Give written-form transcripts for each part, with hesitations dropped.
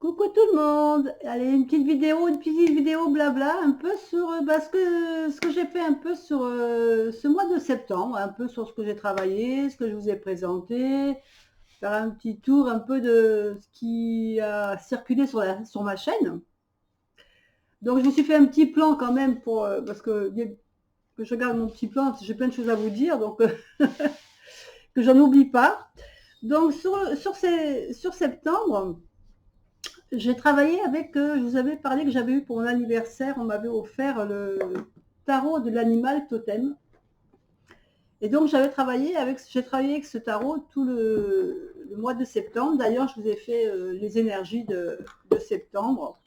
Coucou tout le monde. Allez, une petite vidéo blabla, un peu sur ce que j'ai fait un peu sur ce mois de septembre, un peu sur ce que j'ai travaillé, ce que je vous ai présenté, faire un petit tour un peu de ce qui a circulé sur ma chaîne. Donc je me suis fait un petit plan quand même pour parce que je regarde mon petit plan, j'ai plein de choses à vous dire, donc que j'en oublie pas. Donc sur septembre. J'ai travaillé avec, je vous avais parlé que j'avais eu pour mon anniversaire, on m'avait offert le tarot de l'animal totem. Et donc j'ai travaillé avec ce tarot tout le mois de septembre. D'ailleurs, je vous ai fait les énergies de septembre.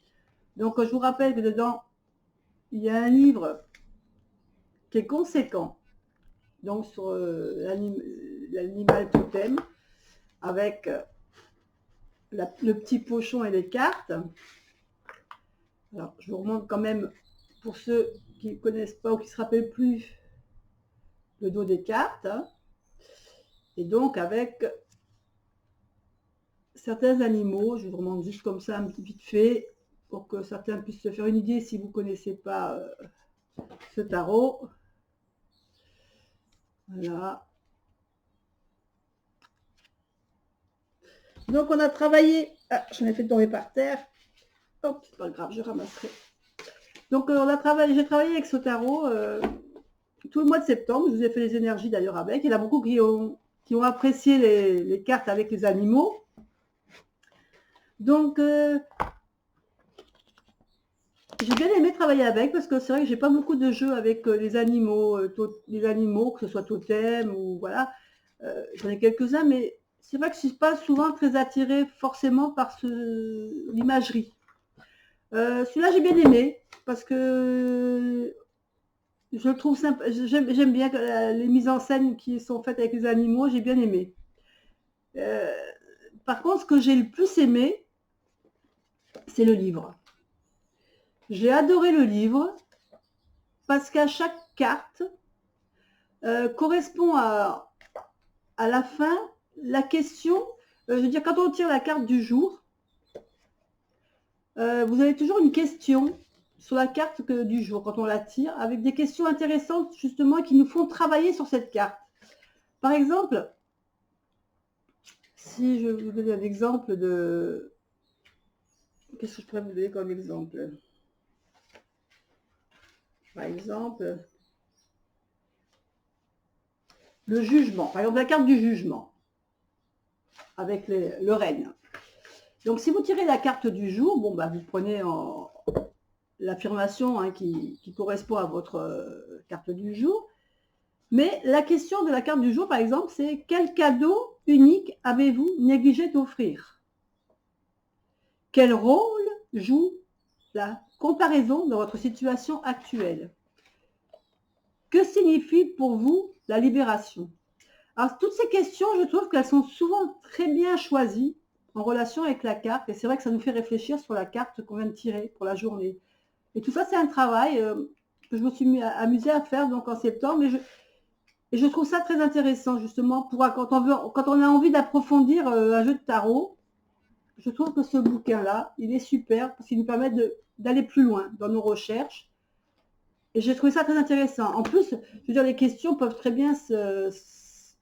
Donc je vous rappelle que dedans, il y a un livre qui est conséquent, donc sur l'animal totem, avec le petit pochon et les cartes. Alors, je vous remonte quand même, pour ceux qui ne connaissent pas ou qui ne se rappellent plus, le dos des cartes. Et donc, avec certains animaux, je vous remonte juste comme ça, un petit vite fait, pour que certains puissent se faire une idée si vous ne connaissez pas ce tarot. Voilà. Donc, on a travaillé. Ah, j'en ai fait tomber par terre. Hop, c'est pas grave, je ramasserai. Donc, j'ai travaillé avec ce tarot tout le mois de septembre. Je vous ai fait les énergies d'ailleurs avec. Il y en a beaucoup qui ont apprécié les cartes avec les animaux. Donc, j'ai bien aimé travailler avec parce que c'est vrai que j'ai pas beaucoup de jeux avec les animaux, que ce soit totem ou voilà. J'en ai quelques-uns, mais c'est vrai que je suis pas souvent très attirée forcément par l'imagerie. Celui-là, j'ai bien aimé parce que je le trouve sympa. J'aime bien les mises en scène qui sont faites avec les animaux, j'ai bien aimé. Par contre, ce que j'ai le plus aimé, c'est le livre. J'ai adoré le livre parce qu'à chaque carte correspond à la fin la question. Je veux dire, quand on tire la carte du jour, vous avez toujours une question sur la carte du jour quand on la tire, avec des questions intéressantes justement qui nous font travailler sur cette carte. Par exemple, si je vous donne un exemple de... Qu'est-ce que je pourrais vous donner comme exemple? Par exemple, le jugement. Par exemple, la carte du jugement avec le règne. Donc, si vous tirez la carte du jour, bon, bah, vous prenez l'affirmation qui correspond à votre carte du jour. Mais la question de la carte du jour, par exemple, c'est quel cadeau unique avez-vous négligé d'offrir? Quel rôle joue la comparaison dans votre situation actuelle? Que signifie pour vous la libération? Alors, toutes ces questions, je trouve qu'elles sont souvent très bien choisies en relation avec la carte. Et c'est vrai que ça nous fait réfléchir sur la carte qu'on vient de tirer pour la journée. Et tout ça, c'est un travail que je me suis amusée à faire donc en septembre. Et je trouve ça très intéressant, justement, quand on a envie d'approfondir un jeu de tarot. Je trouve que ce bouquin-là, il est super parce qu'il nous permet d'aller plus loin dans nos recherches. Et j'ai trouvé ça très intéressant. En plus, je veux dire, les questions peuvent très bien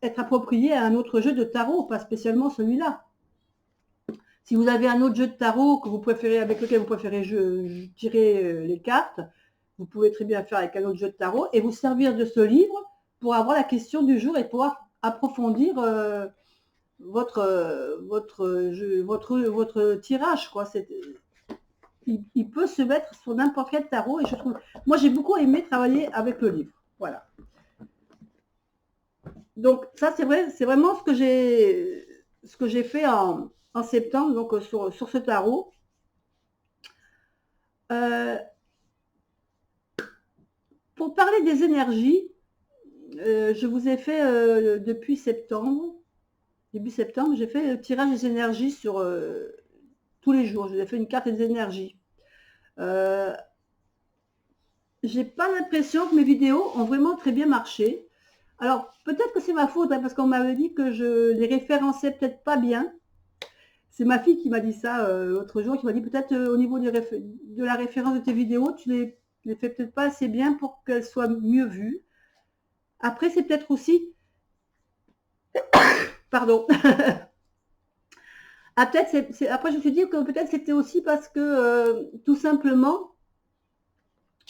être appropriées à un autre jeu de tarot, pas spécialement celui-là. Si vous avez un autre jeu de tarot que vous préférez, avec lequel vous préférez tirer les cartes, vous pouvez très bien faire avec un autre jeu de tarot et vous servir de ce livre pour avoir la question du jour et pouvoir approfondir votre tirage, quoi. Il peut se mettre sur n'importe quel tarot et je trouve, moi j'ai beaucoup aimé travailler avec le livre. Voilà. Donc ça c'est vrai, c'est vraiment ce que j'ai fait en septembre, donc sur ce tarot. Pour parler des énergies, je vous ai fait depuis septembre, début septembre, j'ai fait le tirage des énergies sur tous les jours. Je vous ai fait une carte des énergies. J'ai pas l'impression que mes vidéos ont vraiment très bien marché. Alors, peut-être que c'est ma faute, parce qu'on m'avait dit que je les référençais peut-être pas bien. C'est ma fille qui m'a dit ça l'autre jour, qui m'a dit peut-être au niveau de la référence de tes vidéos, tu les fais peut-être pas assez bien pour qu'elles soient mieux vues. Après, c'est peut-être aussi... Pardon. Ah, après, je me suis dit que peut-être c'était aussi parce que, tout simplement,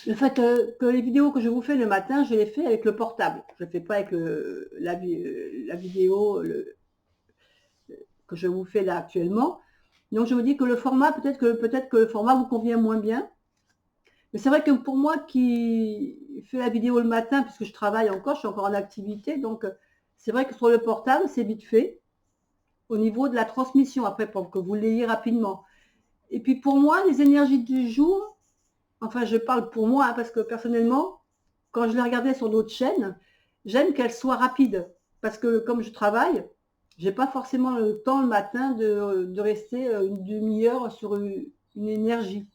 le fait que les vidéos que je vous fais le matin, je les fais avec le portable. Je ne fais pas avec la vidéo que je vous fais là actuellement. Donc, je me dis que le format, peut-être que le format vous convient moins bien. Mais c'est vrai que pour moi qui fais la vidéo le matin, puisque je travaille encore, je suis encore en activité, donc c'est vrai que sur le portable, c'est vite fait au niveau de la transmission, après, pour que vous l'ayez rapidement. Et puis pour moi, les énergies du jour, enfin je parle pour moi, hein, parce que personnellement, quand je les regardais sur d'autres chaînes, j'aime qu'elles soient rapides. Parce que comme je travaille, j'ai pas forcément le temps le matin de rester une demi-heure sur une énergie.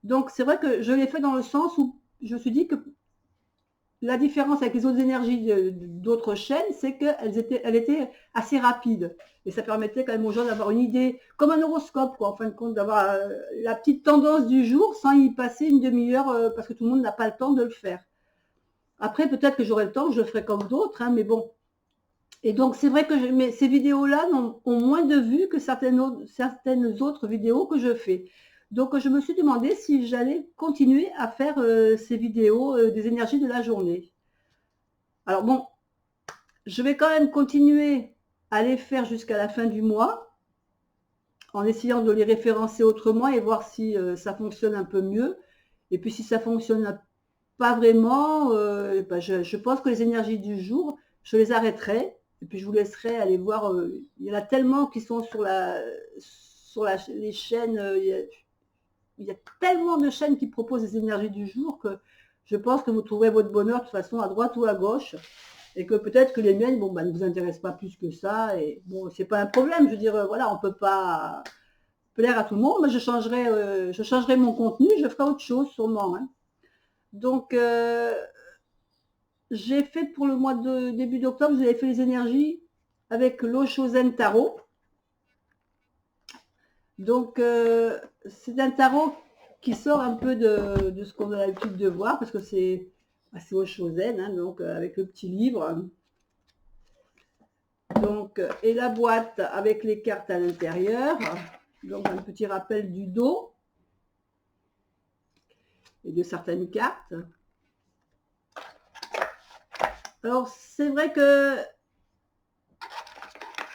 Donc c'est vrai que je l'ai fait dans le sens où je me suis dit que la différence avec les autres énergies d'autres chaînes, c'est qu'elles étaient assez rapides. Et ça permettait quand même aux gens d'avoir une idée, comme un horoscope, quoi, en fin de compte, d'avoir la petite tendance du jour sans y passer une demi-heure parce que tout le monde n'a pas le temps de le faire. Après, peut-être que j'aurai le temps, je le ferai comme d'autres, hein, mais bon. Et donc, c'est vrai que mais ces vidéos-là ont moins de vues que certaines autres vidéos que je fais. Donc, je me suis demandé si j'allais continuer à faire ces vidéos des énergies de la journée. Alors bon, je vais quand même continuer à les faire jusqu'à la fin du mois, en essayant de les référencer autrement et voir si ça fonctionne un peu mieux. Et puis si ça fonctionne pas vraiment, ben je pense que les énergies du jour, je les arrêterai. Et puis je vous laisserai aller voir. Il y en a tellement qui sont sur les chaînes. Il y a tellement de chaînes qui proposent des énergies du jour que je pense que vous trouverez votre bonheur de toute façon à droite ou à gauche. Et que peut-être que les miennes, bon, bah, ne vous intéressent pas plus que ça. Et bon, c'est pas un problème. Je veux dire, voilà, on peut pas plaire à tout le monde. Mais je changerai mon contenu, je ferai autre chose sûrement, hein. Donc, j'ai fait pour le mois de début d'octobre, j'avais fait les énergies avec l'Osho-Zen Tarot. Donc, c'est un tarot qui sort un peu de ce qu'on a l'habitude de voir, parce que c'est Osho-Zen, hein, donc avec le petit livre. Donc, et la boîte avec les cartes à l'intérieur. Donc, un petit rappel du dos et de certaines cartes. Alors, c'est vrai que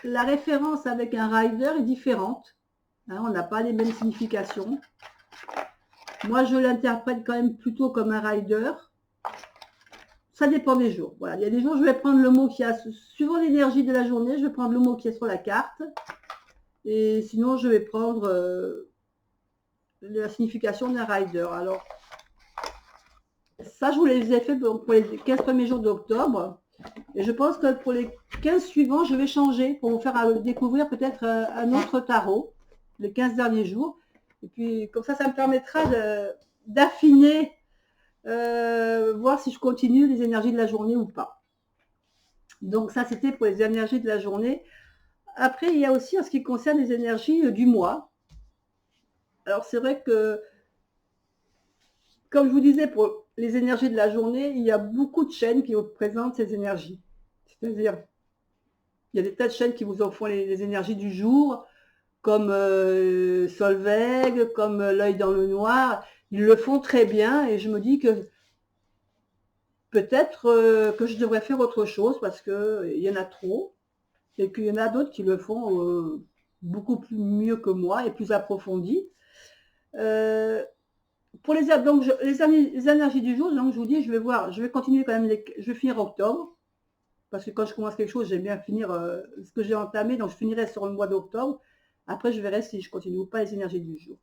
la référence avec un rider est différente. Hein, on n'a pas les mêmes significations. Moi, je l'interprète quand même plutôt comme un rider. Ça dépend des jours. Voilà. Il y a des jours, je vais prendre le mot qui a, suivant l'énergie de la journée, je vais prendre le mot qui est sur la carte. Et sinon, je vais prendre la signification d'un rider. Alors, ça, je vous les ai fait pour les 15 premiers jours d'octobre. Et je pense que pour les 15 suivants, je vais changer pour vous faire découvrir peut-être un autre tarot, les 15 derniers jours. Et puis, comme ça me permettra d'affiner, voir si je continue les énergies de la journée ou pas. Donc ça, c'était pour les énergies de la journée. Après, il y a aussi en ce qui concerne les énergies du mois. Alors, c'est vrai que, comme je vous disais, pour les énergies de la journée, il y a beaucoup de chaînes qui vous présentent ces énergies. C'est-à-dire, il y a des tas de chaînes qui vous en font les énergies du jour, comme Solveig, comme L'œil dans le noir. Ils le font très bien et je me dis que peut-être que je devrais faire autre chose parce qu'il y en a trop et qu'il y en a d'autres qui le font beaucoup plus mieux que moi et plus approfondi. Pour les énergies du jour, donc je vous dis, je vais continuer quand même, je vais finir octobre. Parce que quand je commence quelque chose, j'aime bien finir ce que j'ai entamé, donc je finirai sur le mois d'octobre. Après, je verrai si je continue ou pas les énergies du jour.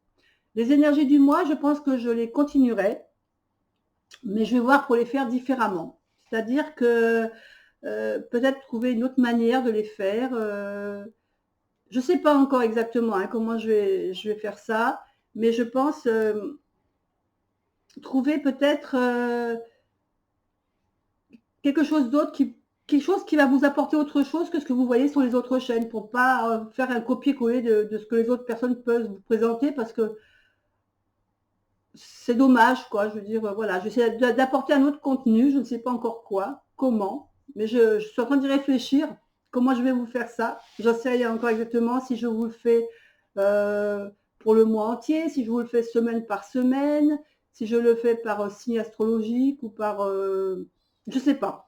Les énergies du mois, je pense que je les continuerai, mais je vais voir pour les faire différemment. C'est-à-dire que peut-être trouver une autre manière de les faire. Je ne sais pas encore exactement comment je vais faire ça, mais je pense trouver peut-être quelque chose d'autre quelque chose qui va vous apporter autre chose que ce que vous voyez sur les autres chaînes, pour pas faire un copier-coller de ce que les autres personnes peuvent vous présenter, parce que c'est dommage, quoi. Je veux dire, voilà, j'essaie d'apporter un autre contenu, je ne sais pas encore quoi, comment, mais je suis en train d'y réfléchir, comment je vais vous faire ça. J'en sais rien encore exactement, si je vous le fais pour le mois entier, si je vous le fais semaine par semaine, si je le fais par signe astrologique ou par... je sais pas.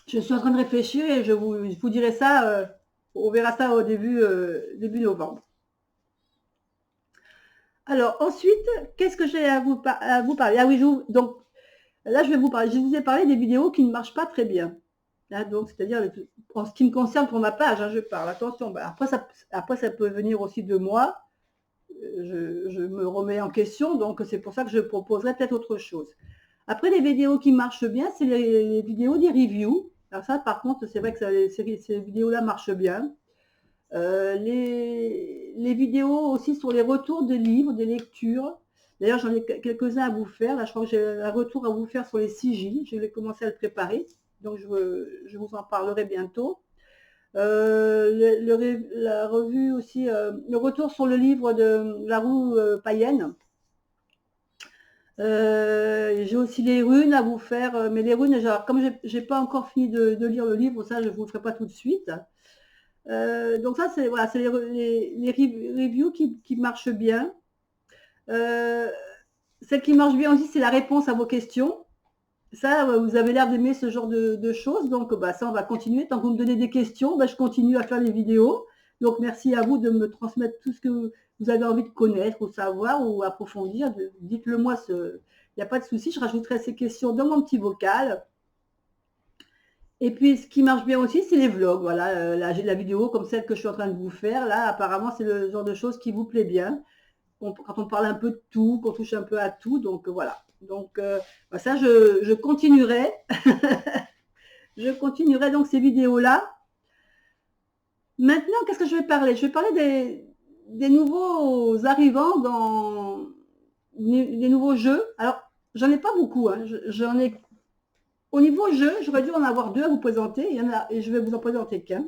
Je suis en train de réfléchir et je vous dirai ça, on verra ça au début novembre. Alors ensuite, qu'est-ce que j'ai à vous parler? Ah oui, donc là je vais vous parler. Je vous ai parlé des vidéos qui ne marchent pas très bien. Là, donc c'est-à-dire en ce qui me concerne pour ma page, hein, je parle. Attention, bah, après ça peut venir aussi de moi. Je me remets en question, donc c'est pour ça que je proposerai peut-être autre chose. Après, les vidéos qui marchent bien, c'est les vidéos des reviews. Alors ça, par contre, c'est vrai que ces vidéos-là marchent bien. Les vidéos aussi sur les retours de livres, des lectures. D'ailleurs, j'en ai quelques-uns à vous faire. Là, je crois que j'ai un retour à vous faire sur les sigils. Je vais commencer à le préparer. Donc, je vous en parlerai bientôt. La revue aussi, le retour sur le livre de la roue païenne. J'ai aussi les runes à vous faire, mais les runes, genre, comme j'ai pas encore fini de lire le livre, ça je vous le ferai pas tout de suite. Donc ça c'est voilà, c'est les reviews qui marchent bien. Celle qui marche bien aussi, c'est la réponse à vos questions. Ça, vous avez l'air d'aimer ce genre de choses, donc bah, ça on va continuer. Tant que vous me donnez des questions, bah, je continue à faire les vidéos. Donc merci à vous de me transmettre tout ce que vous avez envie de connaître ou savoir ou approfondir. Dites-le moi, il n'y a pas de souci, je rajouterai ces questions dans mon petit vocal. Et puis ce qui marche bien aussi, c'est les vlogs. Voilà, là j'ai la vidéo comme celle que je suis en train de vous faire. Là, apparemment, c'est le genre de choses qui vous plaît bien. Quand on parle un peu de tout, qu'on touche un peu à tout, donc voilà. Donc bah, ça, je continuerai. Je continuerai donc ces vidéos-là. Maintenant, qu'est-ce que je vais parler? Je vais parler des nouveaux arrivants dans les nouveaux jeux. Alors, j'en ai pas beaucoup. Hein. J'en ai au niveau jeu, j'aurais dû en avoir deux à vous présenter. Il y en a, et je vais vous en présenter qu'un.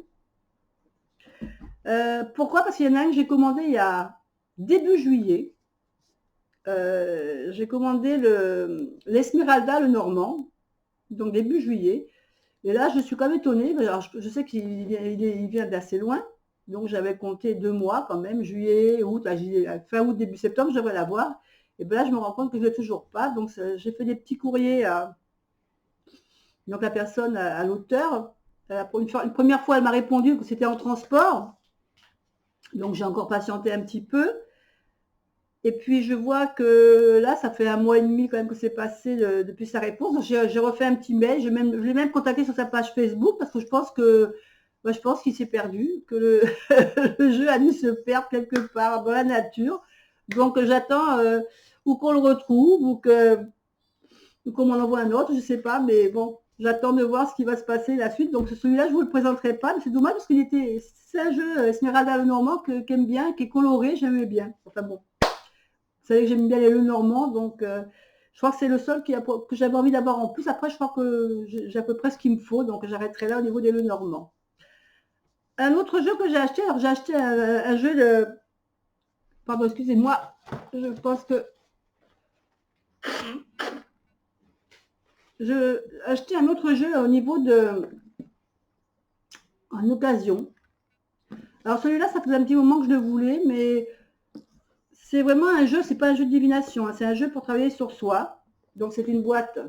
Pourquoi? Parce qu'il y en a un que j'ai commandé il y a début juillet. J'ai commandé l'Esmeralda, le Normand, donc début juillet. Et là, je suis quand même étonnée. Alors, je sais qu'il vient d'assez loin. Donc, j'avais compté 2 mois quand même, juillet, août, là, fin août, début septembre, je devrais l'avoir. Et bien là, je me rends compte que je ne l'ai toujours pas. Donc, j'ai fait des petits courriers à donc, la personne, à l'auteur. Une première fois, elle m'a répondu que c'était en transport. Donc, j'ai encore patienté un petit peu. Et puis, je vois que là, ça fait 1 mois et demi quand même que c'est passé depuis sa réponse. Donc, j'ai refait un petit mail. Je l'ai même contacté sur sa page Facebook parce que je pense qu'il s'est perdu, que le jeu a dû se perdre quelque part dans la nature. Donc, j'attends ou qu'on le retrouve ou qu'on m'en envoie un autre, je ne sais pas. Mais bon, j'attends de voir ce qui va se passer la suite. Donc, celui-là, je ne vous le présenterai pas. Mais c'est dommage parce c'est un jeu Esmeralda le Normand que j'aime bien, qui est coloré, j'aimais bien. Enfin bon. Vous savez que j'aime bien les Lenormand, donc je crois que c'est le seul que j'avais envie d'avoir en plus. Après, je crois que j'ai à peu près ce qu'il me faut, donc j'arrêterai là au niveau des Lenormand. Un autre jeu que j'ai acheté, alors j'ai acheté un jeu de... Pardon, excusez-moi, je pense que... J'ai acheté un autre jeu au niveau de... en occasion. Alors celui-là, ça faisait un petit moment que je le voulais, mais c'est vraiment un jeu, c'est pas un jeu de divination, hein, c'est un jeu pour travailler sur soi. Donc c'est une boîte,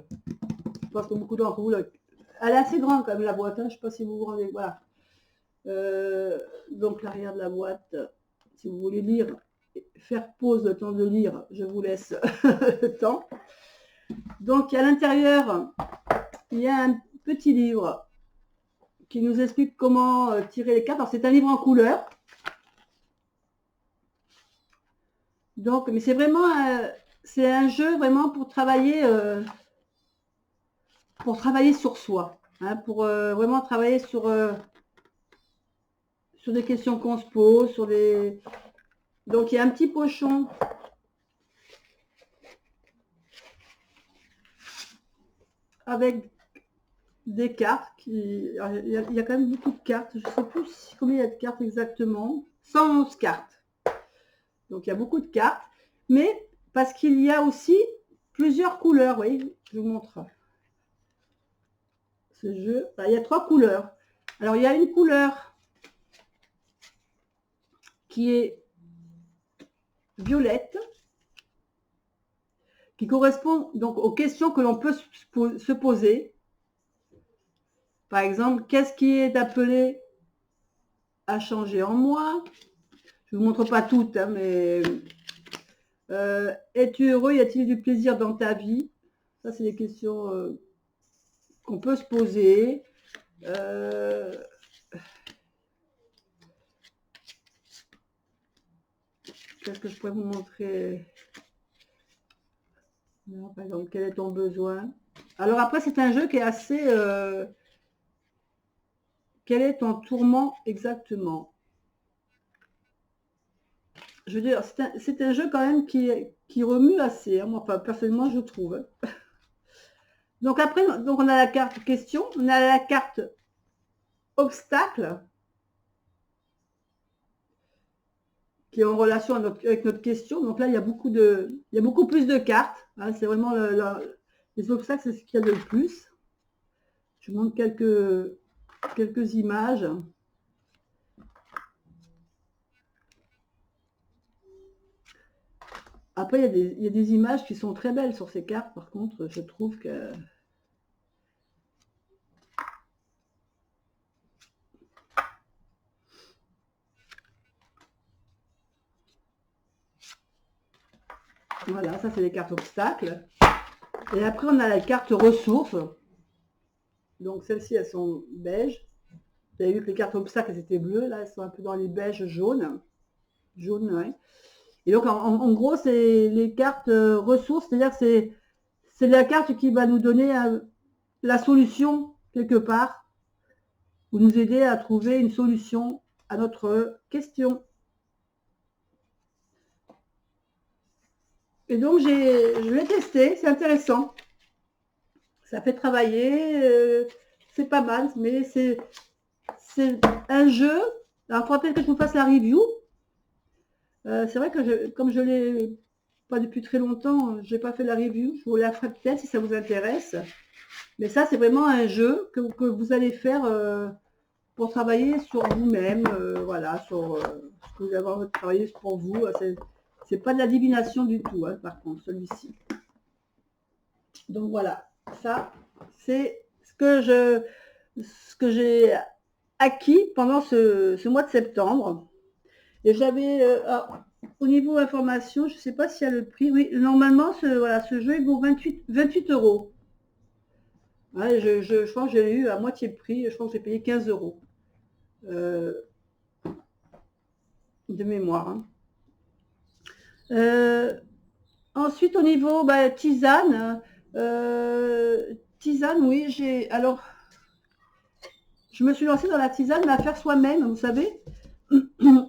je pense que beaucoup d'entre vous, elle est assez grande quand même la boîte, hein, je ne sais pas si vous vous rendez, voilà. Donc l'arrière de la boîte, si vous voulez lire, faire pause le temps de lire, je vous laisse le temps. Donc à l'intérieur, il y a un petit livre qui nous explique comment tirer les cartes. Alors c'est un livre en couleur. Donc, mais c'est vraiment c'est un jeu vraiment pour travailler sur soi, hein, pour vraiment travailler sur des questions qu'on se pose, sur des... Donc, il y a un petit pochon avec des cartes. Il y a quand même beaucoup de cartes. Je ne sais plus combien il y a de cartes exactement. 111 cartes. Donc il y a beaucoup de cartes. Mais parce qu'il y a aussi plusieurs couleurs. Oui, je vous montre ce jeu. Il y a 3 couleurs. Alors il y a une couleur qui est violette, qui correspond donc aux questions que l'on peut se poser. Par exemple, qu'est-ce qui est appelé à changer en moi? Je ne vous montre pas toutes, hein, mais es-tu heureux? Y a-t-il du plaisir dans ta vie? Ça, c'est des questions qu'on peut se poser. Qu'est-ce que je pourrais vous montrer? Non, par exemple, quel est ton besoin? Alors après, c'est un jeu qui est assez... quel est ton tourment exactement? Je veux dire, c'est un jeu quand même qui remue assez. Hein, moi, enfin, personnellement, je trouve. Donc après, donc on a la carte question, on a la carte obstacle, qui est en relation avec notre question. Donc là, il y a beaucoup plus de cartes. Hein, c'est vraiment les obstacles, c'est ce qu'il y a de plus. Je vous montre quelques images. Après, il y a des images qui sont très belles sur ces cartes. Par contre, je trouve que... Voilà, ça c'est les cartes obstacles. Et après, on a la carte ressources. Donc celles-ci, elles sont beiges. Vous avez vu que les cartes obstacles, elles étaient bleues. Là, elles sont un peu dans les beiges jaunes. Jaune, ouais. Et donc, en gros, c'est les cartes ressources. C'est-à-dire que c'est la carte qui va nous donner la solution, quelque part, ou nous aider à trouver une solution à notre question. Et donc, je l'ai testé, c'est intéressant. Ça fait travailler, c'est pas mal, mais c'est un jeu. Alors, il faudra peut-être que je vous fasse la review. C'est vrai que comme je l'ai pas depuis très longtemps, je n'ai pas fait la review. Je vous la ferai peut-être si ça vous intéresse. Mais ça, c'est vraiment un jeu que vous allez faire pour travailler sur vous-même, voilà, sur ce que vous avez envie de travailler pour vous. C'est pas de la divination du tout, hein, par contre, celui-ci. Donc voilà, ça, c'est ce que j'ai acquis pendant ce mois de septembre. Et j'avais, au niveau information, je ne sais pas s'il y a le prix. Oui, normalement, ce jeu, il vaut 28 €. Ouais, je pense que j'ai eu à moitié prix. Je pense que j'ai payé 15 € de mémoire. Hein. Ensuite, au niveau tisane, tisane, oui, alors, je me suis lancée dans la tisane, mais à faire soi-même, vous savez.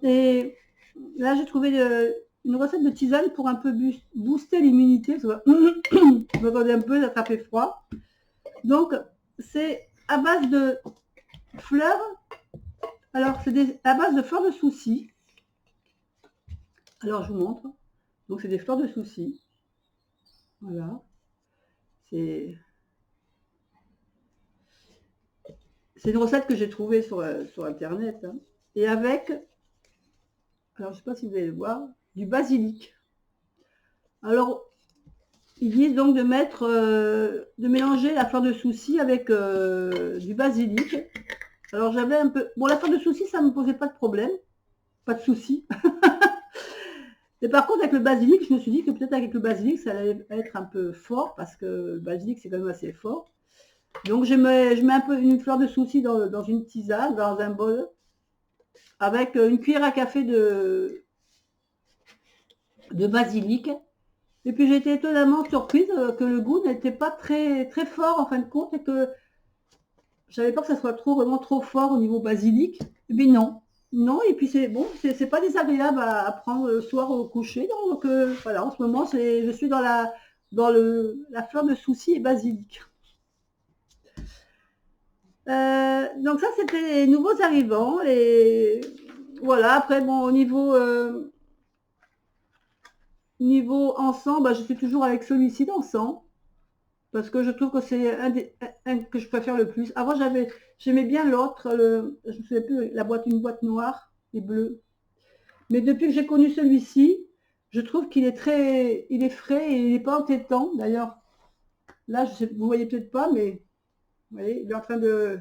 Et là, j'ai trouvé une recette de tisane pour un peu booster l'immunité. Vous entendez un peu d'attraper froid. Donc, c'est à base de fleurs. Alors, c'est à base de fleurs de souci. Alors, je vous montre. Donc, c'est des fleurs de souci. Voilà. C'est une recette que j'ai trouvée sur Internet. Hein. Et avec, alors je ne sais pas si vous allez le voir, du basilic. Alors, ils disent donc de mélanger la fleur de souci avec du basilic. Alors j'avais un peu... Bon, la fleur de souci, ça ne me posait pas de problème. Pas de souci. Et par contre, avec le basilic, je me suis dit que peut-être avec le basilic, ça allait être un peu fort, parce que le basilic, c'est quand même assez fort. Donc je mets un peu une fleur de souci dans une tisane, dans un bol, avec une cuillère à café de basilic. Et puis j'ai été étonnamment surprise que le goût n'était pas très, très fort en fin de compte, et que j'avais peur que ça soit vraiment trop fort au niveau basilic. Et puis non. Non, et puis c'est bon, c'est pas désagréable à prendre le soir au coucher. Donc voilà, en ce moment, je suis dans la fleur de souci et basilic. Donc ça, c'était les nouveaux arrivants. Et voilà, après, bon, au niveau encens, bah, je suis toujours avec celui-ci d'encens. Parce que je trouve que c'est un que je préfère le plus. Avant, j'aimais bien l'autre, je ne me souviens plus, une boîte noire et bleue. Mais depuis que j'ai connu celui-ci, je trouve qu'il est il est frais et il n'est pas entêtant. D'ailleurs, là, je sais, vous voyez peut-être pas, mais vous voyez, il est en train de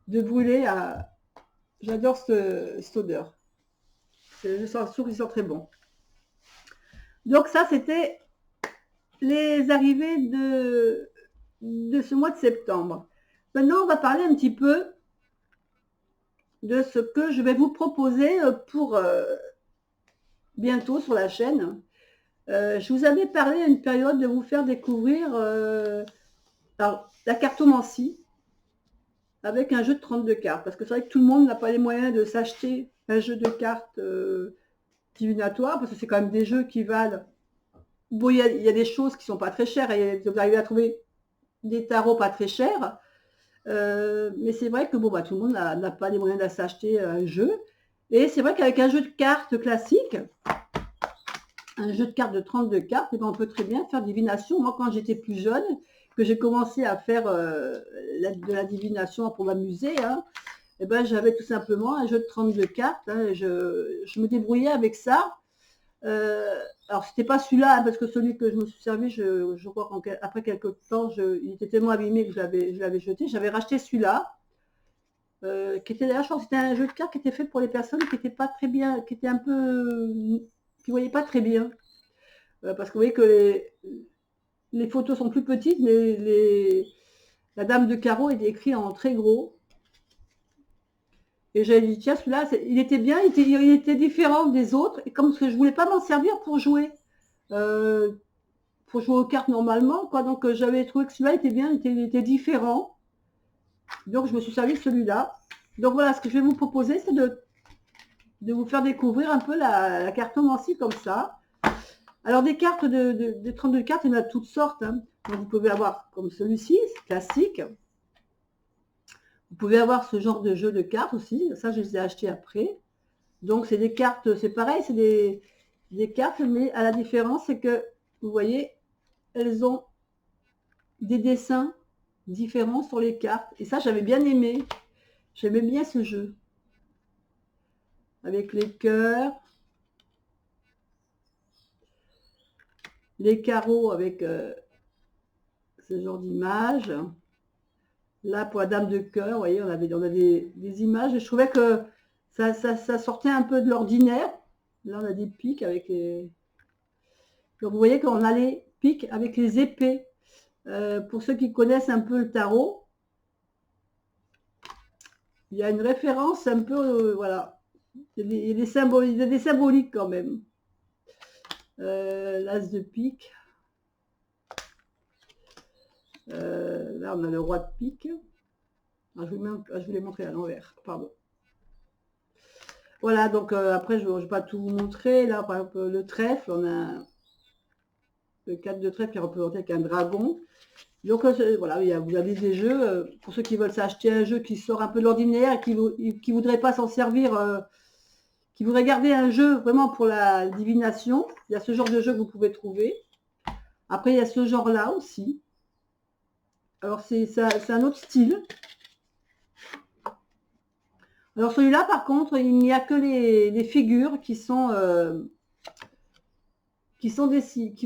brûler. J'adore cette odeur. Je trouve qu'il sent très bon. Donc ça, c'était les arrivées de ce mois de septembre. Maintenant, on va parler un petit peu de ce que je vais vous proposer pour bientôt sur la chaîne. Je vous avais parlé à une période de vous faire découvrir la cartomancie avec un jeu de 32 cartes. Parce que c'est vrai que tout le monde n'a pas les moyens de s'acheter un jeu de cartes divinatoire, parce que c'est quand même des jeux qui valent... Bon, il y a des choses qui sont pas très chères, et vous arrivez à trouver des tarots pas très chers. Mais c'est vrai que bon, bah, tout le monde n'a pas les moyens de s'acheter un jeu. Et c'est vrai qu'avec un jeu de cartes classique, un jeu de cartes de 32 cartes, et ben on peut très bien faire divination. Moi, quand j'étais plus jeune, que j'ai commencé à faire de la divination pour m'amuser, hein, et ben, j'avais tout simplement un jeu de 32 cartes. Hein, et je me débrouillais avec ça. Alors, c'était pas celui-là, hein, parce que celui que je me suis servi, je crois qu'après quelques temps, il était tellement abîmé que je l'avais jeté. J'avais racheté celui-là, qui était d'ailleurs, je pense que c'était un jeu de cartes qui était fait pour les personnes qui n'étaient pas très bien, qui étaient un peu, qui voyaient pas très bien. Parce que vous voyez que les photos sont plus petites, mais la dame de carreau est écrite en très gros. Et j'avais dit, tiens, celui-là, il était bien, il était différent des autres. Et comme je ne voulais pas m'en servir pour jouer aux cartes normalement, quoi. Donc j'avais trouvé que celui-là était bien, il était différent. Donc je me suis servi de celui-là. Donc voilà, ce que je vais vous proposer, c'est de vous faire découvrir un peu la cartomancie comme ça. Alors des cartes de 32 cartes, il y en a toutes sortes. Hein. Donc, vous pouvez avoir comme celui-ci, classique. Vous pouvez avoir ce genre de jeu de cartes aussi. Ça, je les ai achetés après. Donc c'est des cartes, c'est pareil, c'est des cartes, mais à la différence, c'est que vous voyez, elles ont des dessins différents sur les cartes. Et ça, j'avais bien aimé. J'aimais bien ce jeu. Avec les cœurs, les carreaux avec ce genre d'image. Là, pour la dame de cœur, vous voyez, on a des images. Et je trouvais que ça sortait un peu de l'ordinaire. Là, on a des pics avec les... Donc, vous voyez qu'on a les pics avec les épées. Pour ceux qui connaissent un peu le tarot, il y a une référence un peu, voilà. Il y a des symboliques quand même. L'as de pique. Là, on a le roi de pique. Ah, je vous l'ai montré à l'envers, pardon. Voilà, donc après, je ne vais pas tout vous montrer. Là, par exemple, le trèfle, on a le 4 de trèfle qui est représenté avec un dragon. Donc voilà, vous avez des jeux, pour ceux qui veulent s'acheter un jeu qui sort un peu de l'ordinaire et qui ne voudraient pas s'en servir, qui voudraient garder un jeu vraiment pour la divination, il y a ce genre de jeu que vous pouvez trouver. Après, il y a ce genre-là aussi. Alors, c'est un autre style. Alors, celui-là, par contre, il n'y a que les figures qui ont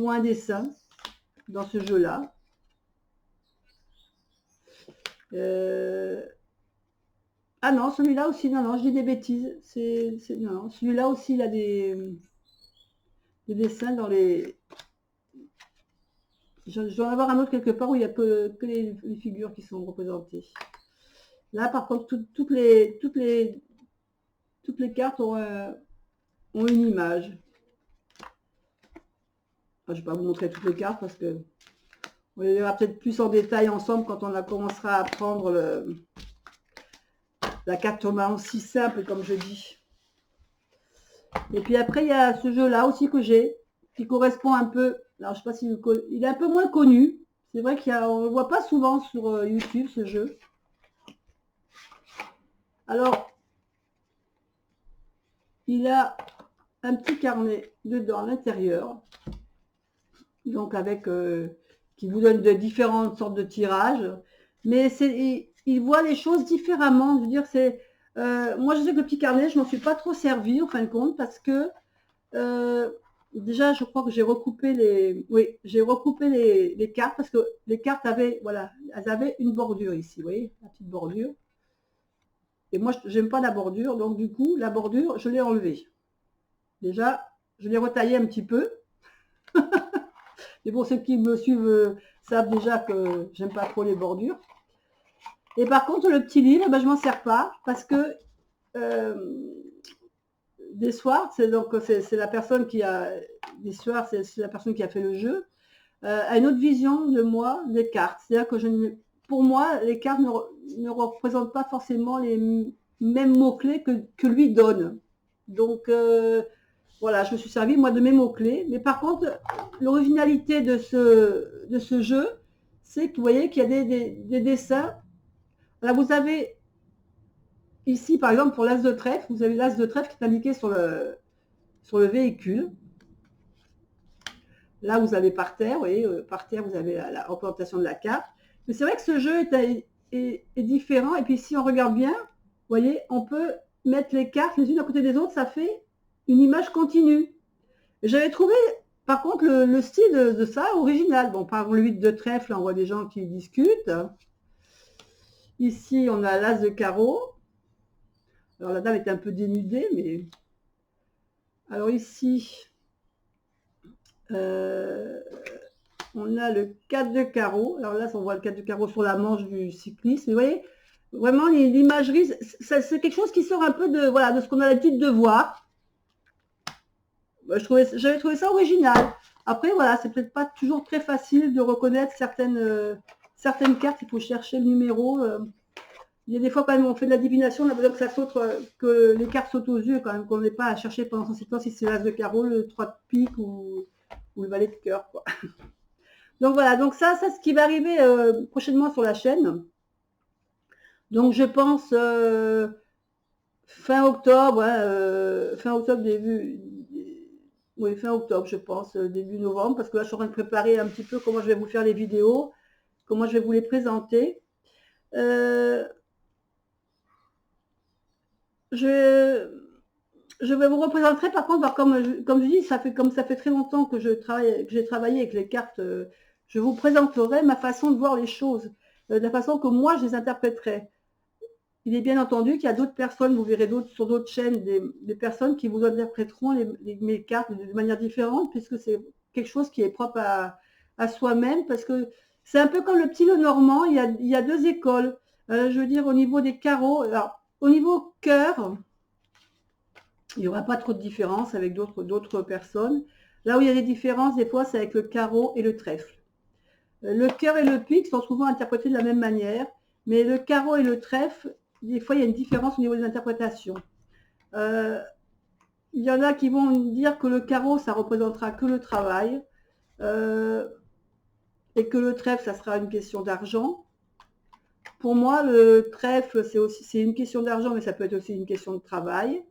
un dessin dans ce jeu-là. Ah non, celui-là aussi, non, je dis des bêtises. Non, celui-là aussi, il a des dessins dans les... Je dois en avoir un autre quelque part où il n'y a que les figures qui sont représentées. Là, par contre, toutes les cartes ont une image. Enfin, je ne vais pas vous montrer toutes les cartes parce que on les verra peut-être plus en détail ensemble quand on commencera à prendre la cartomancie simple, comme je dis. Et puis après, il y a ce jeu-là aussi que j'ai, qui correspond un peu... Alors, je ne sais pas si il est un peu moins connu. C'est vrai qu'on ne le voit pas souvent sur YouTube, ce jeu. Alors, il a un petit carnet dedans à l'intérieur, donc avec qui vous donne de différentes sortes de tirages, mais il voit les choses différemment. Je veux dire, moi je sais que le petit carnet, je m'en suis pas trop servi en fin de compte parce que déjà je crois que j'ai recoupé les cartes parce que les cartes avaient, voilà, elles avaient une bordure ici, vous voyez, la petite bordure. Et moi, j'aime pas la bordure, donc du coup, la bordure, je l'ai enlevée. Déjà, je l'ai retaillée un petit peu. Mais pour ceux qui me suivent savent déjà que j'aime pas trop les bordures. Et par contre, le petit livre, ben, je m'en sers pas parce que des soirs, c'est la personne qui a des soirs, c'est la personne qui a fait le jeu, a une autre vision de moi des cartes. C'est-à-dire que pour moi, les cartes ne représentent pas forcément les mêmes mots-clés que lui donne. Donc voilà, je me suis servi moi de mes mots-clés. Mais par contre, l'originalité de ce jeu, c'est que vous voyez qu'il y a des dessins. Là, vous avez ici, par exemple, pour l'as de trèfle, vous avez l'as de trèfle qui est indiqué sur le véhicule. Là, vous avez par terre, vous voyez, par terre, vous avez la représentation de la carte. Mais c'est vrai que ce jeu est différent. Et puis, si on regarde bien, vous voyez, on peut mettre les cartes les unes à côté des autres. Ça fait une image continue. J'avais trouvé, par contre, le style de ça original. Bon, par le 8 de trèfle, on voit des gens qui discutent. Ici, on a l'as de carreau. Alors, la dame est un peu dénudée, mais... Alors ici, on a le 4 de carreau. Alors là, on voit le 4 de carreau sur la manche du cycliste. Mais vous voyez, vraiment, l'imagerie, c'est quelque chose qui sort un peu de, voilà, de ce qu'on a l'habitude de voir. J'avais trouvé ça original. Après, voilà, c'est peut-être pas toujours très facile de reconnaître certaines cartes. Il faut chercher le numéro. Il y a des fois, quand même, on fait de la divination, on a besoin que ça saute, que les cartes sautent aux yeux, quand même, qu'on n'ait pas à chercher pendant son séquence si c'est l'as de carreau, le 3 de pique ou le valet de cœur, quoi. Donc voilà, donc ça c'est ce qui va arriver prochainement sur la chaîne. Donc je pense fin octobre, fin octobre, oui, fin octobre, je pense, début novembre, parce que là je suis en train de préparer un petit peu comment je vais vous faire les vidéos, comment je vais vous les présenter. Je vais vous représenter, par contre, comme je dis, ça fait très longtemps que j'ai travaillé avec les cartes, je vous présenterai ma façon de voir les choses, de la façon que moi je les interpréterai. Il est bien entendu qu'il y a d'autres personnes, vous verrez sur d'autres chaînes, des personnes qui vous interpréteront mes cartes de manière différente, puisque c'est quelque chose qui est propre à soi-même, parce que c'est un peu comme le petit Lenormand, il y a deux écoles. Je veux dire, au niveau des carreaux, alors, au niveau cœur, il n'y aura pas trop de différence avec d'autres personnes. Là où il y a des différences, des fois, c'est avec le carreau et le trèfle. Le cœur et le pique sont souvent interprétés de la même manière, mais le carreau et le trèfle, des fois, il y a une différence au niveau des interprétations. Il y en a qui vont dire que le carreau, ça représentera que le travail, et que le trèfle, ça sera une question d'argent. Pour moi, le trèfle, c'est une question d'argent, mais ça peut être aussi une question de travail.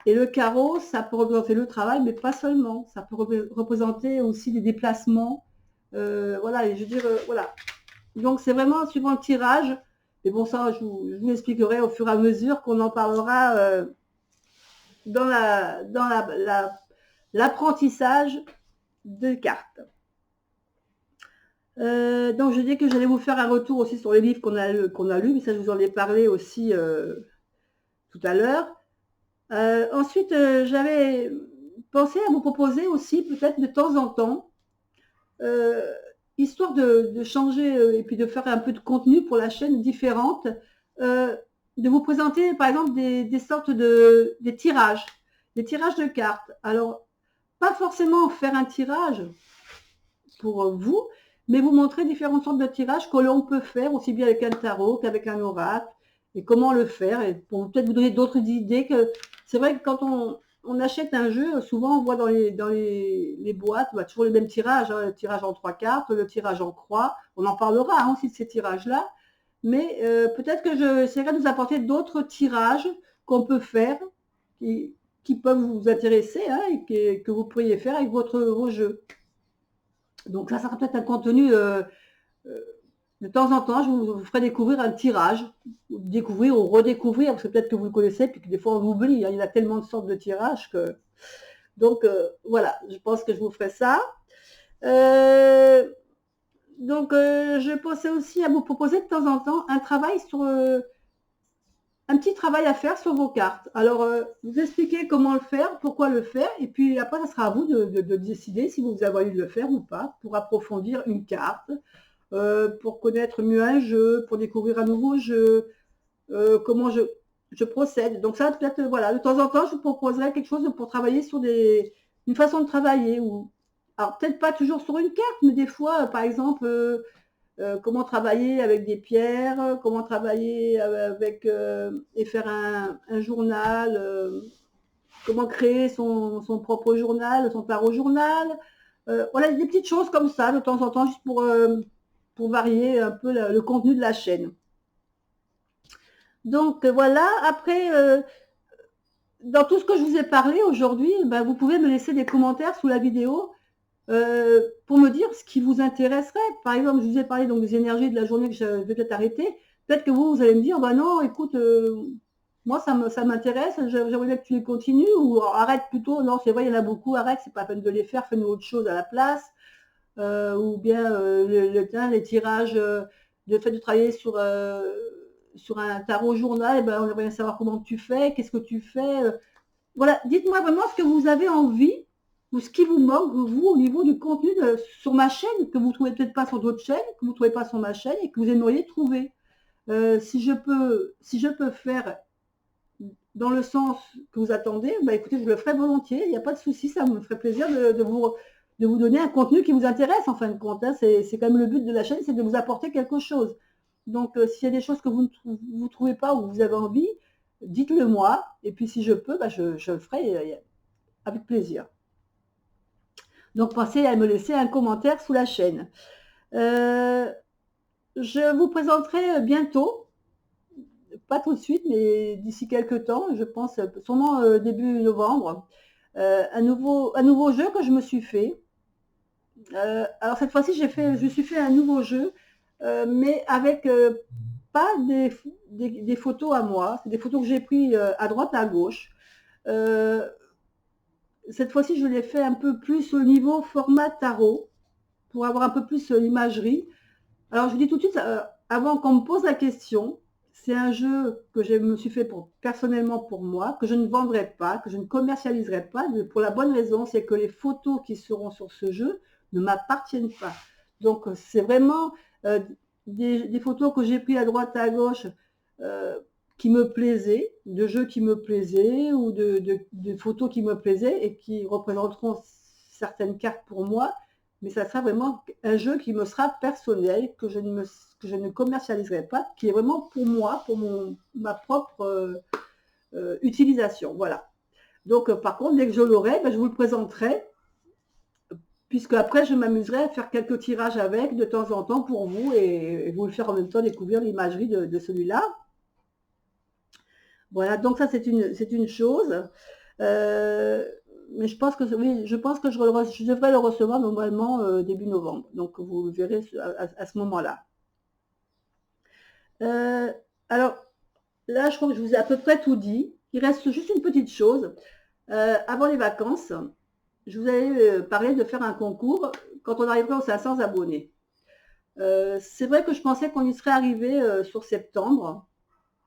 Et le carreau, ça peut représenter le travail, mais pas seulement. Ça peut représenter aussi des déplacements. Voilà, et je veux dire, voilà. Donc, c'est vraiment suivant le tirage. Et bon, ça, je vous expliquerai au fur et à mesure qu'on en parlera dans l'apprentissage des cartes. Donc, je dis que j'allais vous faire un retour aussi sur les livres qu'on a lus, mais ça, je vous en ai parlé aussi tout à l'heure. Ensuite, j'avais pensé à vous proposer aussi, peut-être de temps en temps, histoire de changer et puis de faire un peu de contenu pour la chaîne différente, de vous présenter par exemple des sortes des tirages de cartes. Alors, pas forcément faire un tirage pour vous, mais vous montrer différentes sortes de tirages que l'on peut faire aussi bien avec un tarot qu'avec un oracle, et comment le faire, et pour peut-être vous donner d'autres idées. C'est vrai que quand on achète un jeu, souvent on voit dans les boîtes, toujours le même tirage, hein, le tirage en 3 cartes, le tirage en croix. On en parlera aussi de ces tirages-là. mais peut-être que j'essaierai de vous apporter d'autres tirages qu'on peut faire, qui peuvent vous intéresser, hein, et que vous pourriez faire avec vos jeux. Donc ça sera peut-être un contenu, de temps en temps, je vous ferai découvrir un tirage, découvrir ou redécouvrir, parce que peut-être que vous le connaissez, puis que des fois on oublie, hein, il y a tellement de sortes de tirages que... Donc voilà, je pense que je vous ferai ça. Donc je pensais aussi à vous proposer de temps en temps un travail sur... un petit travail à faire sur vos cartes. Alors, vous expliquez comment le faire, pourquoi le faire, et puis après, ça sera à vous de décider si vous avez envie de le faire ou pas, pour approfondir une carte, pour connaître mieux un jeu, pour découvrir un nouveau jeu, comment je procède. Donc ça, peut-être, voilà, de temps en temps, je vous proposerai quelque chose pour travailler sur une façon de travailler. Alors, peut-être pas toujours sur une carte, mais des fois, par exemple... comment travailler avec des pierres, comment travailler avec et faire un journal, comment créer son propre journal, son tarot journal. Voilà, des petites choses comme ça de temps en temps, juste pour varier un peu le contenu de la chaîne. Donc voilà, après, dans tout ce que je vous ai parlé aujourd'hui, ben, vous pouvez me laisser des commentaires sous la vidéo pour me dire ce qui vous intéresserait. Par exemple, je vous ai parlé donc des énergies de la journée que je vais peut-être arrêter. Peut-être que vous allez me dire, bah non, écoute, moi ça m'intéresse, j'aimerais bien que tu les continues, ou arrête plutôt, non, c'est vrai, il y en a beaucoup, arrête, c'est pas la peine de les faire, fais-nous autre chose à la place. Ou bien les tirages, le fait de travailler sur un tarot journal, eh ben, on aimerait bien savoir comment tu fais, qu'est-ce que tu fais. Voilà, dites-moi vraiment ce que vous avez envie ou ce qui vous manque, vous, au niveau du contenu sur ma chaîne, que vous ne trouvez peut-être pas sur d'autres chaînes, que vous ne trouvez pas sur ma chaîne et que vous aimeriez trouver. Si je peux faire dans le sens que vous attendez, bah écoutez, je le ferai volontiers, il n'y a pas de souci, ça me ferait plaisir de vous donner un contenu qui vous intéresse en fin de compte. Hein. C'est quand même le but de la chaîne, c'est de vous apporter quelque chose. Donc, s'il y a des choses que vous ne trouvez pas ou vous avez envie, dites-le moi. Et puis, si je peux, bah, je le ferai avec plaisir. Donc, pensez à me laisser un commentaire sous la chaîne. Je vous présenterai bientôt, pas tout de suite, mais d'ici quelques temps, je pense sûrement début novembre, un nouveau jeu que je me suis fait. Alors cette fois-ci, je me suis fait un nouveau jeu, mais avec pas des photos à moi, c'est des photos que j'ai prises à droite, à gauche. Cette fois-ci, je l'ai fait un peu plus au niveau format tarot, pour avoir un peu plus l'imagerie. Alors, je vous dis tout de suite, avant qu'on me pose la question, c'est un jeu que je me suis fait personnellement pour moi, que je ne vendrai pas, que je ne commercialiserai pas, pour la bonne raison, c'est que les photos qui seront sur ce jeu ne m'appartiennent pas. Donc, c'est vraiment des photos que j'ai prises à droite, à gauche, qui me plaisaient, de jeux qui me plaisaient, ou de photos qui me plaisaient et qui représenteront certaines cartes pour moi, mais ça sera vraiment un jeu qui me sera personnel, que je ne commercialiserai pas, qui est vraiment pour moi, pour ma propre utilisation. Voilà. Donc, par contre, dès que je l'aurai, ben, je vous le présenterai, puisque après, je m'amuserai à faire quelques tirages avec de temps en temps pour vous et vous le faire en même temps découvrir l'imagerie de celui-là. Voilà, donc ça, c'est une chose. Mais je pense que oui, je devrais le recevoir normalement début novembre. Donc vous le verrez à ce moment-là. Alors là, je crois que je vous ai à peu près tout dit. Il reste juste une petite chose. Avant les vacances, je vous avais parlé de faire un concours quand on arriverait aux 500 abonnés. C'est vrai que je pensais qu'on y serait arrivé sur septembre.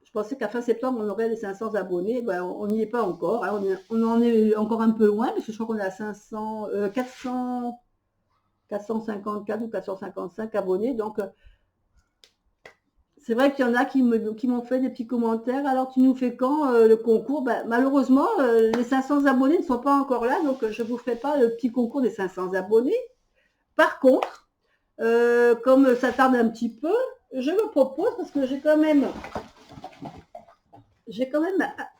Je pensais qu'à fin septembre, on aurait les 500 abonnés. Ben, on n'y est pas encore. Hein. On en est encore un peu loin, parce que je crois qu'on est à 454 ou 455 abonnés. Donc, c'est vrai qu'il y en a qui m'ont fait des petits commentaires. Alors, tu nous fais quand le concours? Ben, malheureusement, les 500 abonnés ne sont pas encore là. Donc, je ne vous ferai pas le petit concours des 500 abonnés. Par contre, comme ça tarde un petit peu, je me propose, parce que j'ai quand même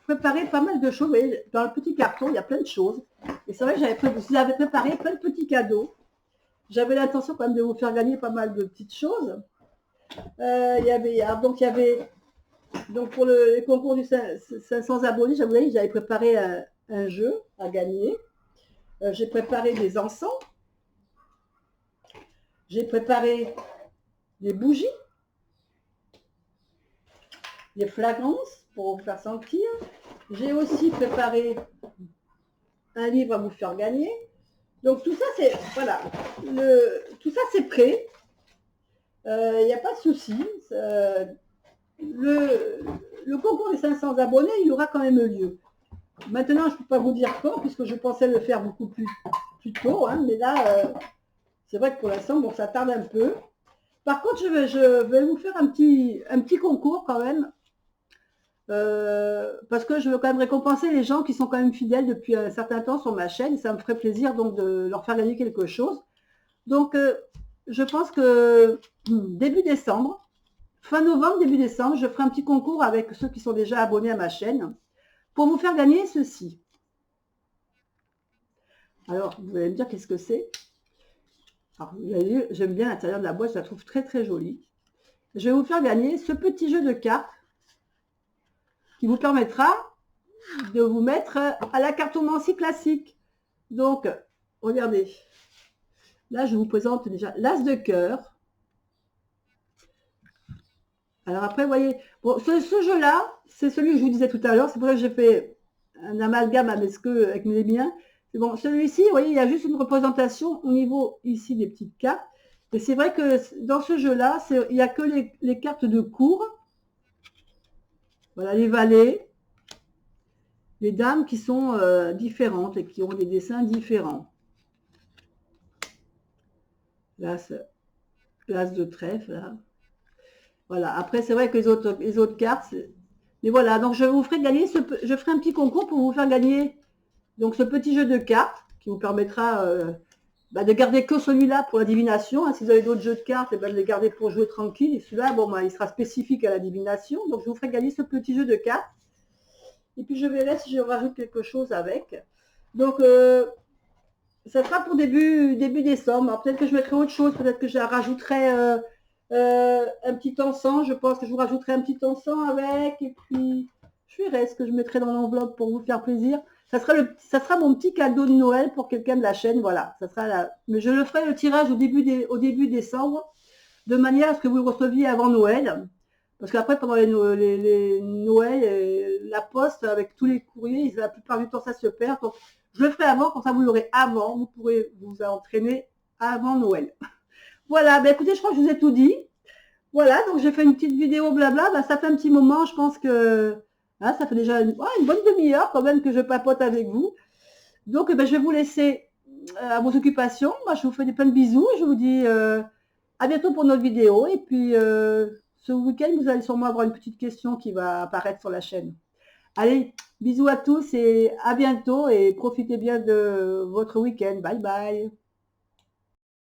préparé pas mal de choses. Vous voyez, dans le petit carton, il y a plein de choses. Et c'est vrai que j'avais préparé plein de petits cadeaux. J'avais l'intention quand même de vous faire gagner pas mal de petites choses. Donc il y avait, donc pour les concours du 500 abonnés, j'avais préparé un jeu à gagner. J'ai préparé des encens. J'ai préparé des bougies, des flagrances pour vous faire sentir. J'ai aussi préparé un livre à vous faire gagner. Donc tout ça, c'est voilà, tout ça c'est prêt. Il n'y a pas de souci. Le concours des 500 abonnés, il aura quand même lieu. Maintenant, je ne peux pas vous dire quand, puisque je pensais le faire beaucoup plus tôt, hein, mais là, c'est vrai que pour l'instant, bon, ça tarde un peu. Par contre, je vais vous faire un petit concours quand même, parce que je veux quand même récompenser les gens qui sont quand même fidèles depuis un certain temps sur ma chaîne. Et ça me ferait plaisir donc de leur faire gagner quelque chose. Donc, je pense que début décembre, fin novembre, début décembre, je ferai un petit concours avec ceux qui sont déjà abonnés à ma chaîne pour vous faire gagner ceci. Alors, vous allez me dire qu'est-ce que c'est. Alors, j'aime bien l'intérieur de la boîte, je la trouve très très jolie. Je vais vous faire gagner ce petit jeu de cartes qui vous permettra de vous mettre à la cartomancie classique. Donc, regardez. Là, je vous présente déjà l'as de cœur. Alors après, vous voyez, bon, ce jeu-là, c'est celui que je vous disais tout à l'heure. C'est pour ça que j'ai fait un amalgame avec mes biens. C'est bon, celui-ci, vous voyez, il y a juste une représentation au niveau ici des petites cartes. Et c'est vrai que dans ce jeu-là, il n'y a que les cartes de cours. Voilà, les valets, les dames qui sont différentes et qui ont des dessins différents. L'as de trèfle, là. Voilà, après c'est vrai que les autres cartes, mais voilà, donc je vous ferai gagner, je ferai un petit concours pour vous faire gagner donc ce petit jeu de cartes qui vous permettra de garder que celui-là pour la divination. Hein. Si vous avez d'autres jeux de cartes, de les garder pour jouer tranquille. Et celui-là, bon, il sera spécifique à la divination. Donc je vous ferai gagner ce petit jeu de cartes. Et puis je verrai si je rajoute quelque chose avec. Donc ça sera pour début décembre. Peut-être que je mettrai autre chose, peut-être que je rajouterai un petit encens. Je pense que je vous rajouterai un petit encens avec. Et puis je verrai ce que je mettrai dans l'enveloppe pour vous faire plaisir. Ça sera mon petit cadeau de Noël pour quelqu'un de la chaîne. Voilà, ça sera mais je le ferai le tirage au début décembre, de manière à ce que vous le receviez avant Noël. Parce qu'après, pendant les Noël, la poste, avec tous les courriers, la plupart du temps, ça se perd. Donc, je le ferai avant, comme ça, vous l'aurez avant. Vous pourrez vous entraîner avant Noël. Voilà, ben écoutez, je crois que je vous ai tout dit. Voilà, donc j'ai fait une petite vidéo blabla. Ben, ça fait un petit moment, je pense que hein, ça fait déjà une bonne demi-heure quand même que je papote avec vous. Donc, ben, je vais vous laisser à vos occupations. Moi, je vous fais des plein de bisous. Je vous dis à bientôt pour notre vidéo. Et puis, ce week-end, vous allez sûrement avoir une petite question qui va apparaître sur la chaîne. Allez, bisous à tous et à bientôt. Et profitez bien de votre week-end. Bye bye.